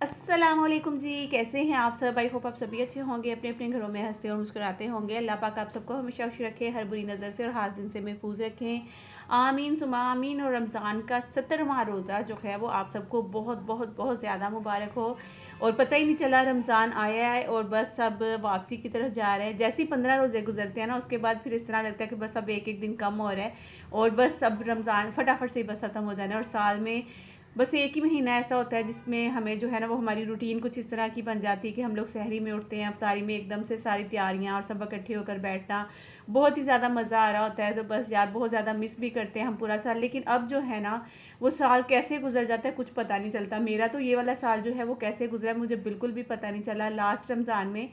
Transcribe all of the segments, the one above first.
अस्सलामुअलैकुम जी, कैसे हैं आप सब। आई होप आप सभी अच्छे होंगे, अपने अपने घरों में हंसते और मुस्कुराते होंगे। अल्लाह पाक आप सबको हमेशा खुश रखे, हर बुरी नज़र से और हाथ दिन से महफूज रखें, आमीन सुमा आमीन। और रमज़ान का 17वां रोज़ा जो है वो आप सबको बहुत बहुत बहुत ज़्यादा मुबारक हो। और पता ही नहीं चला रमज़ान आया है और बस अब वापसी की तरफ जा रहे हैं। जैसे ही 15 रोज़े गुजरते हैं ना, उसके बाद फिर इस तरह लगता है कि बस अब एक एक दिन कम हो रहा है और बस अब रमज़ान फटाफट से ही बस ख़त्म हो जाना है। और साल में बस एक ही महीना ऐसा होता है जिसमें हमें जो है ना वो हमारी रूटीन कुछ इस तरह की बन जाती है कि हम लोग सहरी में उठते हैं, अफ्तारी में एकदम से सारी तैयारियां और सब इकट्ठे होकर बैठना बहुत ही ज़्यादा मज़ा आ रहा होता है। तो बस यार बहुत ज़्यादा मिस भी करते हैं हम पूरा साल। लेकिन अब जो है ना वो साल कैसे गुजर जाता है कुछ पता नहीं चलता। मेरा तो ये वाला साल जो है वो कैसे गुजरा है मुझे बिल्कुल भी पता नहीं चला। लास्ट रमज़ान में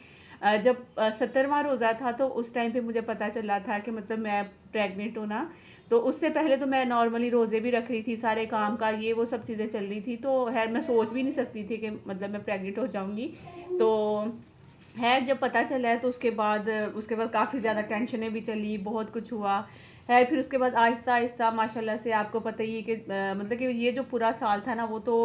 जब 17वां रोज़ा था तो उस टाइम पे मुझे पता चला था कि मतलब मैं प्रेग्नेंट हूँ ना। तो उससे पहले तो मैं नॉर्मली रोज़े भी रख रही थी, सारे काम का ये वो सब चीज़ें चल रही थी। तो खैर मैं सोच भी नहीं सकती थी कि मतलब मैं प्रेग्नेंट हो जाऊँगी। तो है जब पता चला है तो उसके बाद काफ़ी ज़्यादा टेंशनें भी चली, बहुत कुछ हुआ है। फिर उसके बाद आहिस्ता आहिस्ता माशाल्लाह से आपको पता ही है कि मतलब कि ये जो पूरा साल था ना वो तो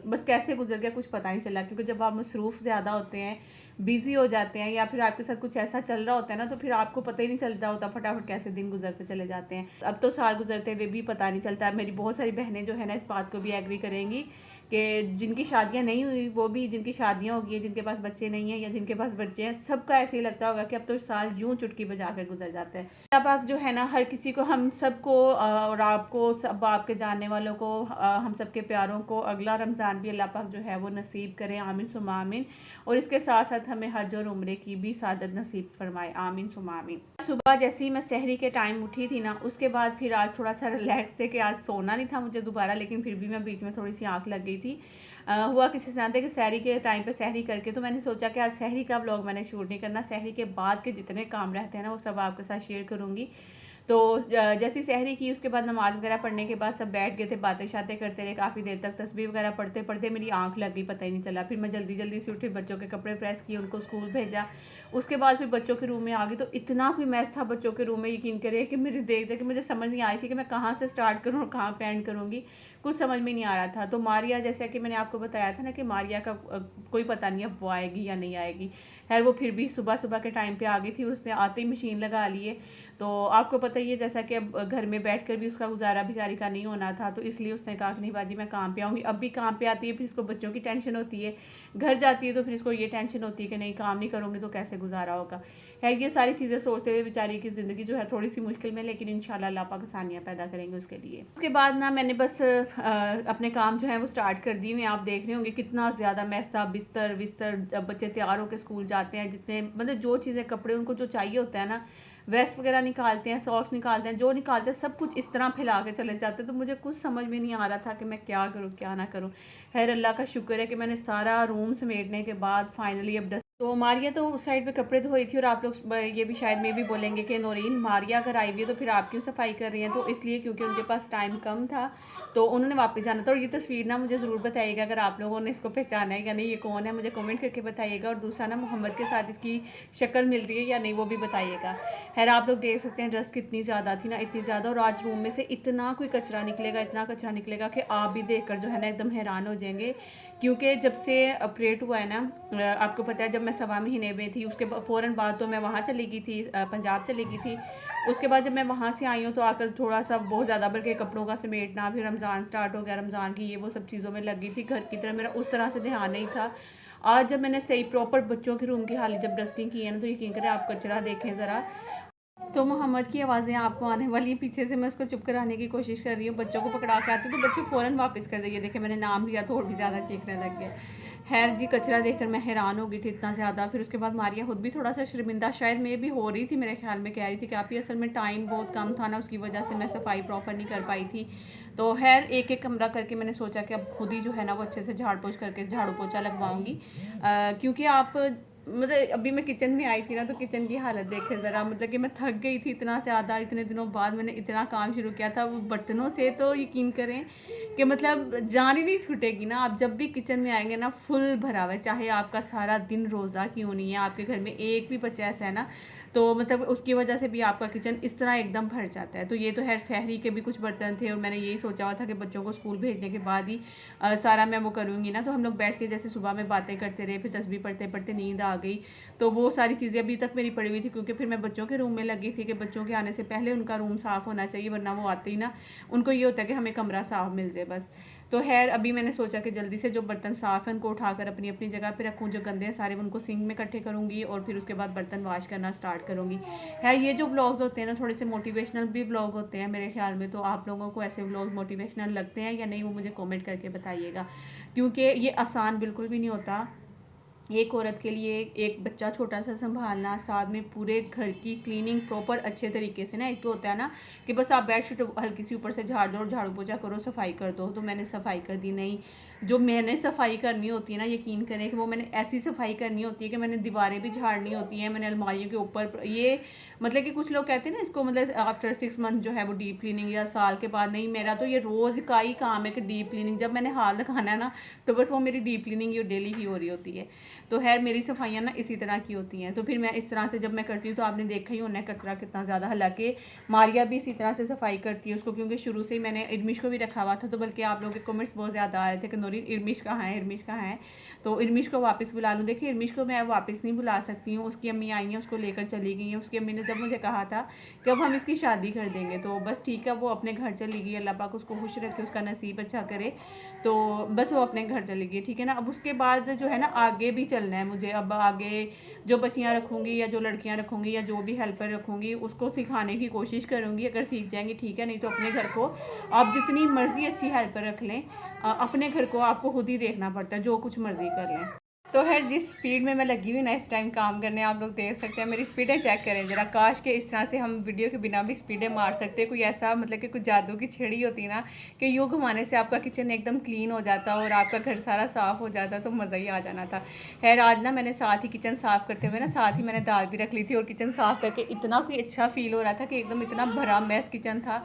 बस कैसे गुजर गया कुछ पता नहीं चला। क्योंकि जब आप मसरूफ़ ज़्यादा होते हैं, बिज़ी हो जाते हैं या फिर आपके साथ कुछ ऐसा चल रहा होता है ना, तो फिर आपको पता ही नहीं चलता होता फटाफट कैसे दिन गुजरते चले जाते हैं। अब तो साल गुजरते हुए भी पता नहीं चलता। मेरी बहुत सारी बहनें जो है ना इस बात को भी एग्री करेंगी कि जिनकी शादियां नहीं हुई वो भी, जिनकी शादियां हो गई हैं, जिनके पास बच्चे नहीं हैं या जिनके पास बच्चे हैं, सबका ऐसे ही लगता होगा कि अब तो साल यूं चुटकी बजा कर गुजर जाता है। अब आप जो है ना हर किसी को, हम सबको और आपको, सब आपके जानने वालों को, हम सबके प्यारों को अगला रमज़ान भी अल्लाह पाक जो है वो नसीब करें, आमीन सुमा आमीन। और इसके साथ साथ हमें हज और उम्रे की भी सादत नसीब फरमाए, आमीन सुमा आमीन। सुबह जैसे ही मैं सहरी के टाइम उठी थी ना, उसके बाद फिर आज थोड़ा सा रिलैक्स थे कि आज सोना नहीं था मुझे दोबारा। लेकिन फिर भी मैं बीच में थोड़ी सी आँख लग गई थी। हुआ किसी तरह से कि सहरी के टाइम पे सहरी करके तो मैंने सोचा कि आज सहरी का व्लॉग मैंने शूट नहीं करना, सहरी के बाद के जितने काम रहते हैं ना वो सब आपके साथ शेयर करूँगी। तो जैसी सहरी की उसके बाद नमाज़ वगैरह पढ़ने के बाद सब बैठ गए थे, बातें शातें करते रहे काफ़ी देर तक। तस्बीह वगैरह पढ़ते पढ़ते मेरी आंख लग गई, पता ही नहीं चला। फिर मैं जल्दी जल्दी से उठी, बच्चों के कपड़े प्रेस किए, उनको स्कूल भेजा। उसके बाद फिर बच्चों के रूम में आ गई तो इतना कोई मैस था बच्चों के रूम में, यकीन करिए कि मेरी देख देख के मुझे समझ नहीं आई थी कि मैं कहाँ से स्टार्ट करूँ और कहाँ पे एंड करूँगी, कुछ समझ में नहीं आ रहा था। तो मारिया, जैसा कि मैंने आपको बताया था ना कि मारिया का कोई पता नहीं अब वो आएगी या नहीं आएगी। खैर वो फिर भी सुबह सुबह के टाइम पे आ गई थी और उसने आते ही मशीन लगा ली है। तो आपको पता ही है जैसा कि अब घर में बैठकर भी उसका गुजारा बेचारी का नहीं होना था, तो इसलिए उसने कहा कि नहीं बाजी मैं काम पे आऊँगी। अब भी काम पे आती है, फिर इसको बच्चों की टेंशन होती है, घर जाती है तो फिर इसको ये टेंशन होती है कि नहीं काम नहीं करूँगी तो कैसे गुजारा होगा। है ये सारी चीज़ें सोचते हुए बेचारी की ज़िंदगी जो है थोड़ी सी मुश्किल में, लेकिन इंशाल्लाह अल्लाह पाक आसानियाँ पैदा करेंगे उसके लिए। उसके बाद ना मैंने बस अपने काम जो है वो स्टार्ट कर दिए हुए। आप देख रहे होंगे कितना ज़्यादा मैस था, बिस्तर बिस्तर, बच्चे तैयार होकर स्कूल जाते हैं, जितने मतलब जो चीज़ें कपड़े उनको जो चाहिए होता है ना, वेस्ट वगैरह निकालते हैं, सॉक्स निकालते हैं, जो निकालते हैं सब कुछ इस तरह फैला के चले जाते हैं। तो मुझे कुछ समझ में नहीं आ रहा था कि मैं क्या करूँ क्या ना करूँ। खैर अल्लाह का शुक्र है कि मैंने सारा रूम समेटने के बाद फाइनली अब तो मारिया तो उस साइड पे कपड़े धो रही थी। और आप लोग ये भी शायद में भी बोलेंगे कि नौरीन मारिया अगर आई हुई है तो फिर आप क्यों सफाई कर रही हैं। तो इसलिए क्योंकि उनके पास टाइम कम था तो उन्होंने वापस जाना था। और ये तस्वीर ना मुझे ज़रूर बताइएगा अगर आप लोगों ने इसको पहचाना है या नहीं, ये कौन है मुझे कमेंट करके बताइएगा। और दूसरा ना मोहम्मद के साथ इसकी शक्ल मिल रही है या नहीं वो भी बताइएगा। खैर आप लोग देख सकते हैं डस्ट कितनी ज़्यादा थी ना, इतनी ज़्यादा। और आज रूम में से इतना कोई कचरा निकलेगा, इतना कचरा निकलेगा कि आप भी देख कर जो है ना एकदम हैरान हो जाएंगे। क्योंकि जब से ऑपरेट हुआ है ना, आपको पता है जब मैं 1.25 महीने में थी उसके फ़ौरन बाद तो मैं वहाँ चली गई थी, पंजाब चली गई थी। उसके बाद जब मैं वहाँ से आई हूँ तो आकर थोड़ा सा बहुत ज़्यादा बल्कि कपड़ों का समेटना, फिर रमज़ान स्टार्ट हो गया, रमज़ान की ये वो सब चीज़ों में लगी थी। घर की तरह मेरा उस तरह से ध्यान नहीं था। आज जब मैंने सही प्रॉपर बच्चों के रूम की हालत जब डस्टिंग की है ना, तो यकीन करें आप कचरा देखें ज़रा। तो मोहम्मद की आवाज़ें आपको आने वाली, पीछे से मैं उसको चुप कराने की कोशिश कर रही हूँ। बच्चों को पकड़ा के आती तो बच्चे फ़ौरन वापस कर देंगे। देखे मैंने नाम लिया तो और भी ज़्यादा चीखने लग गए। खैर जी कचरा देखकर मैं हैरान हो गई थी इतना ज़्यादा। फिर उसके बाद मारिया खुद भी थोड़ा सा शर्मिंदा शायद मैं भी हो रही थी, मेरे ख्याल में कह रही थी कि आप ही असल में टाइम बहुत कम था ना, उसकी वजह से मैं सफाई प्रॉपर नहीं कर पाई थी। तो खैर एक एक कमरा करके मैंने सोचा कि अब खुद ही जो है ना वो अच्छे से झाड़ पोछ करके झाड़ू पोछा लगवाऊंगी। क्योंकि आप मतलब अभी मैं किचन में आई थी ना तो किचन की हालत देखे ज़रा, मतलब कि मैं थक गई थी इतना ज़्यादा। इतने दिनों बाद मैंने इतना काम शुरू किया था वो बर्तनों से, तो यकीन करें कि मतलब जान ही नहीं छूटेगी ना। आप जब भी किचन में आएंगे ना फुल भरा हुआ है, चाहे आपका सारा दिन रोज़ा क्यों नहीं है, आपके घर में एक भी बच्चा ऐसा है ना तो मतलब उसकी वजह से भी आपका किचन इस तरह एकदम भर जाता है। तो ये तो खैर सहरी के भी कुछ बर्तन थे और मैंने यही सोचा हुआ था कि बच्चों को स्कूल भेजने के बाद ही सारा मैं वो करूँगी ना। तो हम लोग बैठ के जैसे सुबह में बातें करते रहे, फिर तस्बीह पढ़ते पढ़ते नींद आ गई। तो वो सारी चीज़ें अभी तक मेरी पड़ी हुई थी, क्योंकि फिर मैं बच्चों के रूम में लगी थी कि बच्चों के आने से पहले उनका रूम साफ़ होना चाहिए, वरना वो आते ही ना उनको ये होता है कि हमें कमरा साफ़ मिल जाए बस। तो खैर अभी मैंने सोचा कि जल्दी से जो बर्तन साफ़ हैं उनको उठाकर अपनी अपनी जगह पे रखूँ, जो गंदे हैं सारे उनको सिंक में इकट्ठे करूँगी और फिर उसके बाद बर्तन वॉश करना स्टार्ट करूँगी। खैर ये जो व्लॉग्स होते हैं ना थोड़े से मोटिवेशनल भी व्लॉग होते हैं मेरे ख्याल में। तो आप लोगों को ऐसे व्लॉग मोटिवेशनल लगते हैं या नहीं, वो मुझे कॉमेंट करके बताइएगा, क्योंकि ये आसान बिल्कुल भी नहीं होता एक औरत के लिए एक बच्चा छोटा सा संभालना, साथ में पूरे घर की क्लीनिंग प्रॉपर अच्छे तरीके से ना। एक तो होता है ना कि बस आप बेडशीट हल्की सी ऊपर से झाड़ दो और झाड़ू पोछा करो, सफाई कर दो। तो मैंने सफाई कर दी, नहीं, जो मैंने सफाई करनी होती है ना, यकीन करें कि वो मैंने ऐसी सफाई करनी होती है कि मैंने दीवारें भी झाड़नी होती हैं, मैंने अलमारियों के ऊपर ये मतलब कि कुछ लोग कहते हैं ना इसको मतलब आफ्टर 6 मंथ जो है वो डीप क्लीनिंग या साल के बाद, नहीं, मेरा तो ये रोज़ का ही काम है कि डीप क्लीनिंग जब मैंने हाथ लगाना है ना तो बस वो मेरी डीप क्लीनिंग ये डेली ही हो रही होती है। तो खैर मेरी सफाइयाँ ना इसी तरह की होती हैं। तो फिर मैं इस तरह से जब मैं करती हूँ तो आपने देखा ही होना है कचरा कितना ज़्यादा, हालांकि मारिया भी इसी तरह से सफाई करती है उसको, क्योंकि शुरू से ही मैंने इरमिश को भी रखा हुआ था। तो बल्कि आप लोगों के कमेंट्स बहुत ज़्यादा आ रहे थे कि नूरी इरमिश कहाँ है, इरमिश कहाँ है। तो इरमिश को वापस बुला लूँ। देखिए इरमिश को मैं वापस नहीं बुला सकती हूँ, उसकी अम्मी आई हैं उसको लेकर चली गई हैं। उसकी अम्मी ने जब मुझे कहा था कि अब हम इसकी शादी कर देंगे तो बस ठीक है, वो अपने घर चली गई। अल्लाह पाक उसको खुश रखे, उसका नसीब अच्छा करे। तो बस वो अपने घर चली गई, ठीक है ना। अब उसके बाद जो है ना आगे भी चलना है मुझे। अब आगे जो बच्चियाँ रखूँगी या जो लड़कियाँ रखूँगी या जो भी हेल्पर रखूँगी उसको सिखाने की कोशिश करूँगी। अगर सीख जाएंगी ठीक है, नहीं तो अपने घर को आप जितनी मर्ज़ी अच्छी हेल्पर रख लें, अपने घर को आपको खुद ही देखना पड़ता है, जो कुछ मर्ज़ी कर लें। तो खैर जिस स्पीड में मैं लगी हुई ना इस टाइम काम करने, आप लोग देख सकते हैं मेरी स्पीडें चेक करें ज़रा। काश के इस तरह से हम वीडियो के बिना भी स्पीडें मार सकते हैं। कोई ऐसा मतलब कि कुछ जादू की छड़ी होती ना कि यूँ घुमाने से आपका किचन एकदम क्लीन हो जाता और आपका घर सारा साफ़ हो जाता, तो मज़ा ही आ जाना था। खैर आज ना मैंने साथ ही किचन साफ़ करते हुए ना साथ ही मैंने दाल भी रख ली थी, और किचन साफ़ करके इतना कोई अच्छा फील हो रहा था कि एकदम इतना भरा मैस किचन था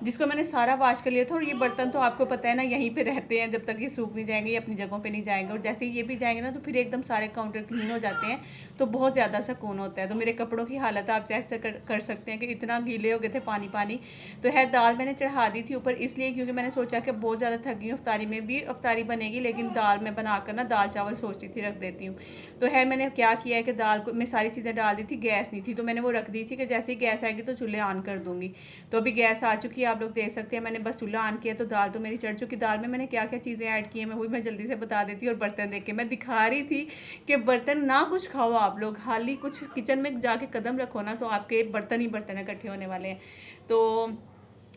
जिसको मैंने सारा वाश कर लिया था। और ये बर्तन तो आपको पता है ना यहीं पे रहते हैं, जब तक ये सूख नहीं जाएंगे, ये अपनी जगहों पे नहीं जाएंगे। और जैसे ही ये भी जाएंगे ना तो फिर एकदम सारे काउंटर क्लीन हो जाते हैं, तो बहुत ज़्यादा सुकून होता है। तो मेरे कपड़ों की हालत आप जैसे कर सकते हैं कि इतना गीले हो गए थे, पानी पानी। तो है दाल मैंने चढ़ा दी थी ऊपर, इसलिए क्योंकि मैंने सोचा कि बहुत ज़्यादा थक गई हूँ, अफ्तारी में भी अफ्तारी बनेगी लेकिन दाल मैं बनाकर ना दाल चावल सोचती थी रख देती हूँ। तो है मैंने क्या किया है कि दाल को मैं सारी चीज़ें डाल दी थी, गैस नहीं थी तो मैंने वो रख दी थी कि जैसे ही गैस आएगी तो चूल्हे ऑन कर दूँगी। तो अभी गैस आ चुकी है, आप लोग देख सकते हैं। मैंने बस चूल्हा ऑन किया तो दाल तो मेरी चढ़ चुकी। दाल में मैंने क्या क्या चीज़ें ऐड की हैं मैं जल्दी से बता देती हूँ। और बर्तन देख के मैं दिखा रही थी कि बर्तन ना कुछ खाओ आप लोग, खाली कुछ किचन में जाके कदम रखो ना तो आपके बर्तन ही बर्तन इकट्ठे होने वाले हैं। तो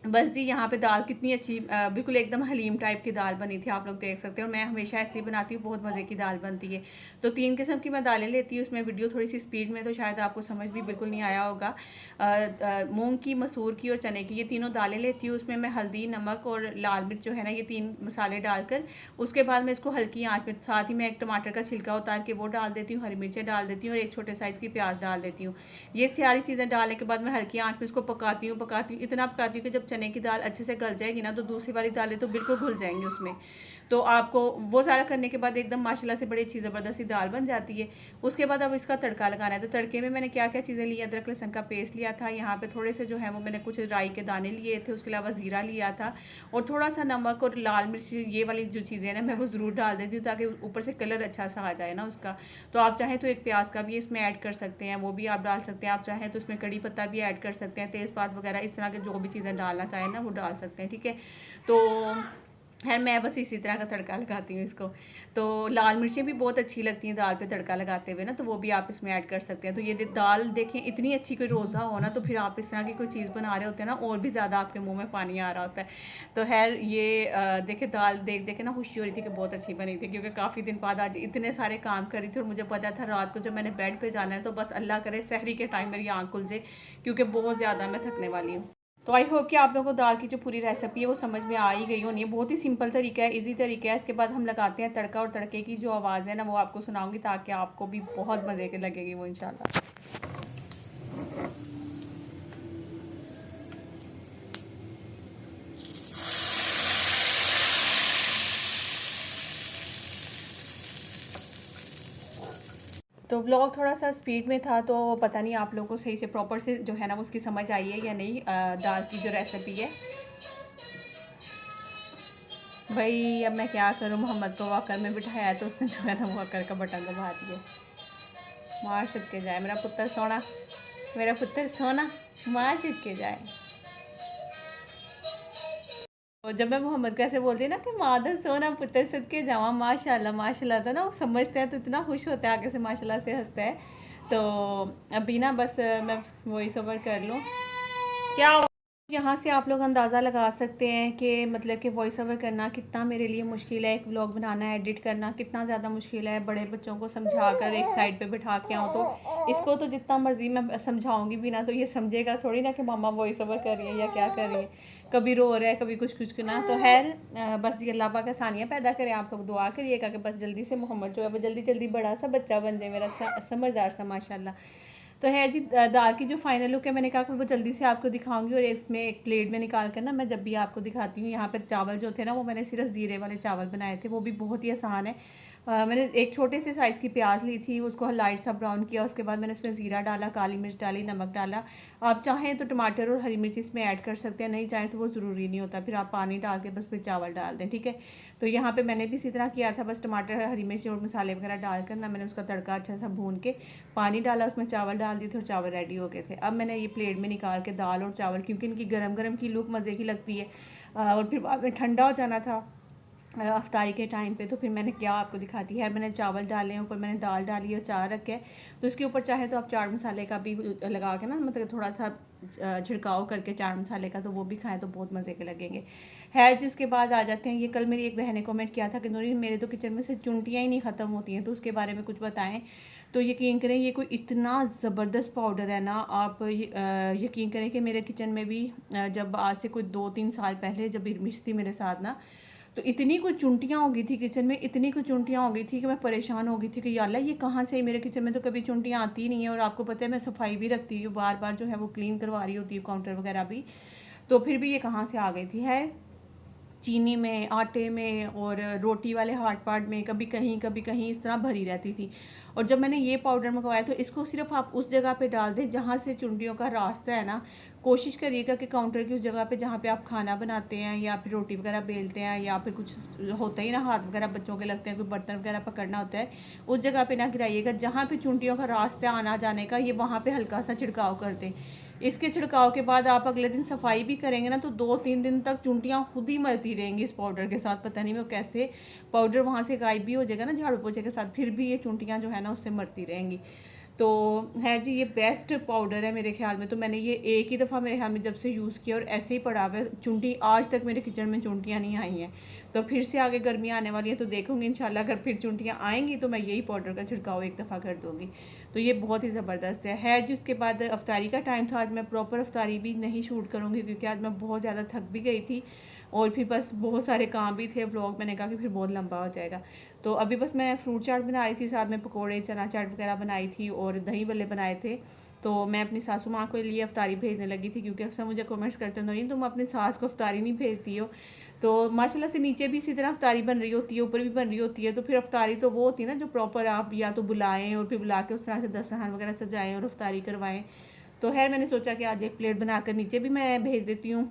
बस जी यहाँ पे दाल कितनी अच्छी बिल्कुल एकदम हलीम टाइप की दाल बनी थी, आप लोग देख सकते हो। और मैं हमेशा ऐसे ही बनाती हूँ, बहुत मज़े की दाल बनती है। तो 3 किस्म की मैं दालें लेती हूँ, उसमें वीडियो थोड़ी सी स्पीड में तो शायद आपको समझ भी बिल्कुल नहीं आया होगा। मूंग की, मसूर की और चने की, ये तीनों दालें लेती हूँ। उसमें मैं हल्दी, नमक और लाल मिर्च जो है ना ये 3 मसाले डालकर उसके बाद मैं इसको हल्की आँच में, साथ ही मैं एक टमाटर का छिलका उतार के वो डाल देती हूँ, हरी मिर्चें डाल देती हूँ और एक छोटे साइज़ की प्याज डाल देती हूँ। ये सारी चीज़ें डालने के बाद मैं हल्की आँच में इसको पकाती हूँ इतना पकाती हूँ कि जब चने की दाल अच्छे से गल जाएगी ना तो दूसरी वाली दालें तो बिल्कुल घुल जाएंगी उसमें। तो आपको वो सारा करने के बाद एकदम माशाल्लाह से बड़ी अच्छी ज़बरदस्त सी दाल बन जाती है। उसके बाद अब इसका तड़का लगाना है। तो तड़के में मैंने क्या क्या चीज़ें ली, अदरक लहसुन का पेस्ट लिया था, यहाँ पे थोड़े से जो है वो मैंने कुछ राई के दाने लिए थे, उसके अलावा ज़ीरा लिया था और थोड़ा सा नमक और लाल मिर्च, ये वाली जो चीज़ें हैं ना मैं वो ज़रूर डाल देती हूँ ताकि ऊपर से कलर अच्छा सा आ जाए ना उसका। तो आप चाहें तो एक प्याज का भी इसमें ऐड कर सकते हैं, वो भी आप डाल सकते हैं। आप चाहें तो इसमें कड़ी पत्ता भी ऐड कर सकते हैं, तेज़पात वगैरह इस तरह के जो भी चीज़ें डालना चाहें ना वो डाल सकते हैं, ठीक है। तो खैर मैं बस इसी तरह का तड़का लगाती हूँ इसको। तो लाल मिर्चें भी बहुत अच्छी लगती हैं दाल पे तड़का लगाते हुए ना, तो वो भी आप इसमें ऐड कर सकते हैं। तो ये दाल देखें इतनी अच्छी, कोई रोज़ा हो ना तो फिर आप इस तरह की कोई चीज़ बना रहे होते हैं ना और भी ज़्यादा आपके मुंह में पानी आ रहा होता है। तो खैर ये देखे दाल देख देखे ना खुशी हो रही थी कि बहुत अच्छी बनी थी, क्योंकि काफ़ी दिन बाद आज इतने सारे काम कर रही थी और मुझे पता था रात को जब मैंने बेड पर जाना है तो बस अल्लाह करे सहरी के टाइम मेरी आँख खुल जाए, क्योंकि बहुत ज़्यादा मैं थकने वाली हूँ। तो आई होप कि आप लोगों को दाल की जो पूरी रेसिपी है वो समझ में आ ही गई होनी है। बहुत ही सिंपल तरीका है, इजी तरीका है। इसके बाद हम लगाते हैं तड़का, और तड़के की जो आवाज़ है ना वो आपको सुनाऊंगी ताकि आपको भी बहुत मज़े के लगेगी वो इंशाल्लाह। तो व्लॉग थोड़ा सा स्पीड में था, तो पता नहीं आप लोगों को सही से प्रॉपर से जो है ना वो उसकी समझ आई है या नहीं। दाल की जो रेसिपी है भाई, अब मैं क्या करूँ, मोहम्मद को वॉकर में बिठाया है तो उसने जो है ना वॉकर का बटन दबा दिया। मार छुप के जाए मेरा पुत्र सोना, मेरा पुत्र सोना, मार छुप के जाए। तो जब मैं मोहम्मद को ऐसे बोलती ना कि मादर सोना पुत्र सद के जावा माशाल्लाह माशाल्लाह, था ना वो समझते हैं तो इतना खुश होता है, आगे से माशाल्लाह से हंसता है। तो अभी ना बस मैं वॉइस ओवर कर लूँ क्या। यहाँ से आप लोग अंदाज़ा लगा सकते हैं कि मतलब कि वॉइस ओवर करना कितना मेरे लिए मुश्किल है, एक व्लॉग बनाना एडिट करना कितना ज़्यादा मुश्किल है। बड़े बच्चों को समझा कर एक साइड पे बिठा के आऊँ तो इसको तो जितना मर्जी मैं समझाऊंगी भी ना तो ये समझेगा थोड़ी ना कि मामा वॉइस ओवर कर रही है या क्या कर रही है, कभी रो रहा है कभी कुछ कुछ ना। तो खैर बस ये अल्लाह पाक आसानियाँ पैदा करें, आप लोग दुआ करिएगा कि बस जल्दी से मोहम्मद जो है वो जल्दी जल्दी बड़ा सा बच्चा बन जाए, मेरा समझदार सा माशाल्लाह। तो है जी, दाल की जो फाइनल लुक है मैंने कहा कि वो जल्दी से आपको दिखाऊंगी, और इसमें एक प्लेट में निकाल कर ना मैं जब भी आपको दिखाती हूँ। यहाँ पर चावल जो थे ना वो मैंने सिर्फ ज़ीरे वाले चावल बनाए थे, वो भी बहुत ही आसान है। मैंने एक छोटे से साइज़ की प्याज ली थी, उसको लाइट सा ब्राउन किया, उसके बाद मैंने उसमें ज़ीरा डाला, काली मिर्च डाली, नमक डाला। आप चाहें तो टमाटर और हरी मिर्च इसमें ऐड कर सकते हैं, नहीं चाहें तो वो ज़रूरी नहीं होता, फिर आप पानी डाल के बस फिर चावल डाल दें, ठीक है। तो यहाँ पे मैंने भी इसी तरह किया था, बस टमाटर हरी मिर्च और मसाले वगैरह डालकर ना मैंने उसका तड़का अच्छा सा भून के पानी डाला, उसमें चावल डाल दिए थे और चावल रेडी हो गए थे। अब मैंने ये प्लेट में निकाल के दाल और चावल, क्योंकि इनकी गरम गरम की लुक मज़े की लगती है, और फिर बाद में ठंडा हो जाना था अफ्तारी के टाइम पे, तो फिर मैंने क्या आपको दिखाती है। मैंने चावल डाले, ऊपर मैंने दाल डाली और चार रखे, तो इसके ऊपर चाहे तो आप चाट मसाले का भी लगा के ना मतलब थोड़ा सा छिड़काव करके चाट मसाले का, तो वो भी खाएं तो बहुत मज़े के लगेंगे। खैर जी, उसके बाद आ जाते हैं, ये कल मेरी एक बहन ने कमेंट किया था कि नूरी मेरे तो किचन में से चुंटियाँ ही नहीं ख़त्म होती हैं, तो उसके बारे में कुछ बताएं। तो यकीन करें ये कोई इतना ज़बरदस्त पाउडर है ना, आप यकीन करें कि मेरे किचन में भी जब आज से कोई 2-3 साल पहले जब इर्मिश थी मेरे साथ ना, तो इतनी कुछ चुंटियाँ हो गई थी किचन में, इतनी कुछ चुंटियाँ हो गई थी कि मैं परेशान हो गई थी कि या अल्लाह ये कहाँ से, मेरे किचन में तो कभी चुंटियाँ आती ही नहीं है। और आपको पता है मैं सफाई भी रखती हूँ, बार बार जो है वो क्लीन करवा रही होती हूँ काउंटर वगैरह भी, तो फिर भी ये कहाँ से आ गई थी। है चीनी में, आटे में और रोटी वाले हाट पाट में कभी कहीं इस तरह भरी रहती थी। और जब मैंने ये पाउडर मंगवाया तो इसको सिर्फ आप उस जगह पे डाल दें जहाँ से चुंडियों का रास्ता है ना। कोशिश करिएगा कि काउंटर की उस जगह पे जहाँ पे आप खाना बनाते हैं या फिर रोटी वगैरह बेलते हैं या फिर कुछ होता ही ना, हाथ वगैरह बच्चों के लगते हैं, कोई बर्तन वगैरह पकड़ना होता है, उस जगह पे ना गिराइएगा। जहाँ पे चुंटियों का रास्ता आना जाने का, ये वहाँ पे हल्का सा छिड़काव कर दें। इसके छिड़काव के बाद आप अगले दिन सफाई भी करेंगे ना तो 2-3 दिन तक चुंटियाँ खुद ही मरती रहेंगी इस पाउडर के साथ। पता नहीं वो कैसे पाउडर वहाँ से गायब भी हो जाएगा ना झाड़ू पोछे के साथ, फिर भी ये चुंटियाँ जो है ना उससे मरती रहेंगी। तो है जी, ये बेस्ट पाउडर है मेरे ख्याल में। तो मैंने ये एक ही दफ़ा मेरे ख्याल में जब से यूज़ किया और ऐसे ही पड़ा हुआ है, चुंटी आज तक मेरे किचन में चुंटियाँ नहीं आई हैं। तो फिर से आगे गर्मियाँ आने वाली हैं तो देखूँगी इंशाल्लाह, अगर फिर चुंटियाँ आएंगी तो मैं यही पाउडर का छिड़काव एक दफ़ा कर दूँगी। तो ये बहुत ही ज़बरदस्त है। खैर जी, उसके बाद अफ्तारी का टाइम था, आज मैं प्रॉपर अफ्तारी भी नहीं शूट करूँगी क्योंकि आज मैं बहुत ज़्यादा थक भी गई थी और फिर बस बहुत सारे काम भी थे। व्लॉग मैंने कहा कि फिर बहुत लंबा हो जाएगा, तो अभी बस मैं फ्रूट चाट बना रही थी, साथ में पकोड़े चना चाट वगैरह बनाई थी और दही बल्ले बनाए थे। तो मैं अपनी सासू माँ के लिए अफ्तारी भेजने लगी थी क्योंकि अक्सर मुझे कमेंट्स करते हैं नहीं तुम अपनी सास को अफ्तारी नहीं भेजती हो। तो माशाल्लाह से नीचे भी इसी तरह अफ्तारी बन रही होती है, ऊपर भी बन रही होती है। तो फिर अफ्तारी तो वो होती है ना जो प्रॉपर आप या तो बुलाएं और फिर बुला के उस तरह से दस्तरखान वगैरह सजाएं और अफ्तारी करवाएं। तो खैर मैंने सोचा कि आज एक प्लेट बनाकर नीचे भी मैं भेज देती हूँ,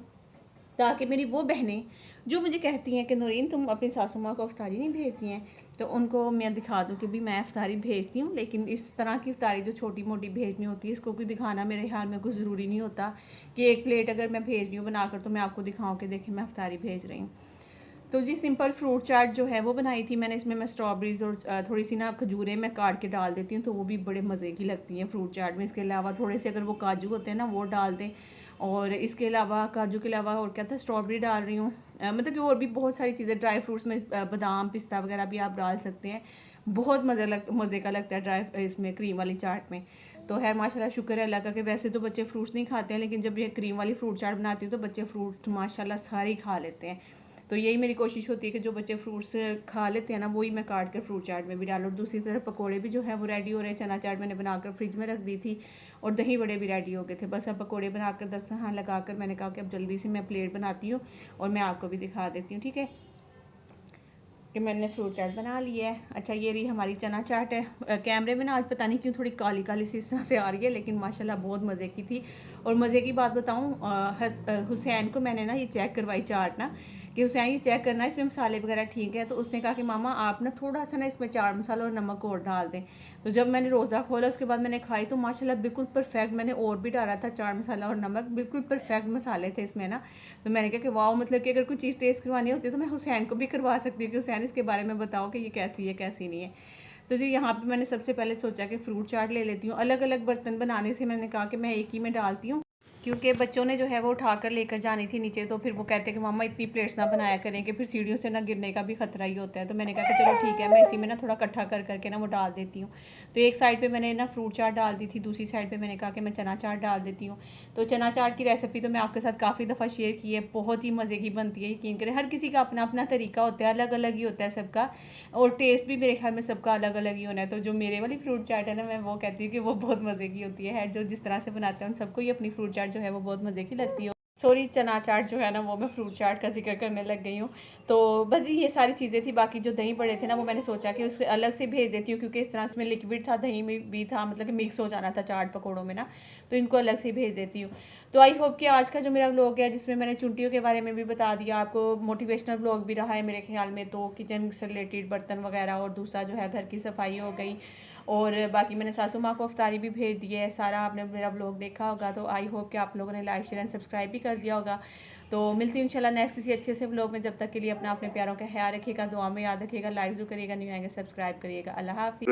ताकि मेरी वो बहनें जो मुझे कहती हैं कि नूरीन तुम अपनी सासू माँ को अफ्तारी नहीं भेजती हैं, तो उनको मैं दिखा दूँ कि भी मैं अफ्तारी भेजती हूँ। लेकिन इस तरह की अफ्तारी जो छोटी मोटी भेजनी होती है इसको कोई दिखाना मेरे ख्याल में कोई ज़रूरी नहीं होता कि एक प्लेट अगर मैं भेज रही हूँ बनाकर तो मैं आपको दिखाऊँ कि देखें मैं अफ्तारी भेज रही हूँ। तो जी सिंपल फ्रूट चाट जो है वो बनाई थी मैंने। इसमें मैं स्ट्रॉबेरीज़ और थोड़ी सी ना खजूरें मैं काट के डाल देती हूँ तो वो भी बड़े मज़े की लगती हैं फ्रूट चाट में। इसके अलावा थोड़े से अगर वो काजू होते हैं ना वो डाल दें, और इसके अलावा काजू के अलावा और क्या था, स्ट्रॉबेरी डाल रही हूँ। मतलब कि और भी बहुत सारी चीज़ें, ड्राई फ्रूट्स में बादाम पिस्ता वगैरह भी आप डाल सकते हैं। बहुत मज़े का लगता है ड्राई इसमें क्रीम वाली चाट में। तो है माशाल्लाह, शुक्र है अल्लाह का कि वैसे तो बच्चे फ्रूट्स नहीं खाते हैं, लेकिन जब ये क्रीम वाली फ्रूट चाट बनाती हूँ तो बच्चे फ्रूट माशाल्लाह सारे ही खा लेते हैं। तो यही मेरी कोशिश होती है कि जो बच्चे फ्रूट्स खा लेते हैं ना वही मैं काट कर फ्रूट चाट में भी डालूँ। और दूसरी तरफ पकोड़े भी जो है वो रेडी हो रहे हैं। चना चाट मैंने बनाकर फ्रिज में रख दी थी और दही बड़े भी रेडी हो गए थे। बस अब पकोड़े बनाकर दस्तरखान लगाकर मैंने कहा कि अब जल्दी से मैं प्लेट बनाती हूँ और मैं आपको भी दिखा देती हूँ, ठीक है। कि मैंने फ्रूट चाट बना लिया है। अच्छा ये रही हमारी चना चाट है। कैमरे में ना आज पता नहीं क्यों थोड़ी काली काली सी इस तरह से आ रही है, लेकिन माशाल्लाह बहुत मज़े की थी। और मज़े की बात बताऊँ, हुसैन को मैंने ना ये चेक करवाई चाट ना, कि हुसैन ये चेक करना है इसमें मसाले वगैरह ठीक है। तो उसने कहा कि मामा आप ना थोड़ा सा ना इसमें चाट मसाला और नमक और डाल दें। तो जब मैंने रोज़ा खोला उसके बाद मैंने खाई तो माशाल्लाह बिल्कुल परफेक्ट, मैंने और भी डाला था चाट मसाला और नमक, बिल्कुल परफेक्ट मसाले थे इसमें ना। तो मैंने कहा कि वाह, मतलब कि अगर कोई चीज़ टेस्ट करवानी होती है तो मैं हुसैन को भी करवा सकती हूँ कि हुसैन इसके बारे में बताओ कि ये कैसी है कैसी नहीं है। तो जी यहाँ पे मैंने सबसे पहले सोचा कि फ्रूट चाट ले लेती हूँ। अलग अलग बर्तन बनाने से मैंने कहा कि मैं एक ही में डालती हूँ, क्योंकि बच्चों ने जो है वो उठाकर लेकर जानी थी नीचे। तो फिर वो कहते हैं कि मामा इतनी प्लेट्स ना बनाया करें कि फिर सीढ़ियों से ना गिरने का भी खतरा ही होता है। तो मैंने कहा कि चलो ठीक है, मैं इसी में ना थोड़ा इकट्ठा कर करके ना वो डाल देती हूँ। तो एक साइड पे मैंने ना फ्रूट चाट डाल दी थी, दूसरी साइड पे मैंने कहा कि मैं चना चाट डाल देती हूँ। तो चना चाट की रेसिपी तो मैं आपके साथ काफ़ी दफ़ा शेयर की है, बहुत ही मज़े की बनती है, यकीन करें। हर किसी का अपना अपना तरीका होता है, अलग अलग ही होता है सबका, और टेस्ट भी मेरे ख्याल में सबका अलग अलग ही होना है। तो जो मेरे वाली फ्रूट चाट है ना, मैं वो कहती हूँ कि वो बहुत मज़े की होती है। जो जिस तरह से बनाते हैं उन सबको ही अपनी फ्रूट चाट जो है वो बहुत मज़े की लगती है। सॉरी, चना चाट जो है ना वो मैं फ्रूट चाट का जिक्र करने लग गई हूँ। तो बस ये सारी चीज़ें थी। बाकी जो दही बड़े थे ना वो मैंने सोचा कि उससे अलग से भेज देती हूँ, क्योंकि इस तरह से लिक्विड था, दही में भी था, मतलब कि मिक्स हो जाना था चाट पकौड़ों में ना, तो इनको अलग से भेज देती हूँ। तो आई होप कि आज का जो मेरा व्लॉग है, जिसमें मैंने चुंटियों के बारे में भी बता दिया आपको, मोटिवेशनल व्लॉग भी रहा है मेरे ख्याल में। तो किचन से रिलेटेड बर्तन वगैरह, और दूसरा जो है घर की सफाई हो गई, और बाकी मैंने सासू माँ को अफ्तारी भी भेज दी है। सारा आपने मेरा व्लॉग देखा होगा, तो आई होप कि आप लोगों ने लाइक शेयर एंड सब्सक्राइब भी कर दिया होगा। तो मिलती हूँ इंशाल्लाह नेक्स्ट किसी अच्छे से व्लॉग में। जब तक के लिए अपना अपने प्यारों का ख्याल रखिएगा, दुआ में याद रखिएगा, लाइक जो करिएगा, न्यू आएंगे सब्सक्राइब करिएगा। अल्लाह हाफिज़।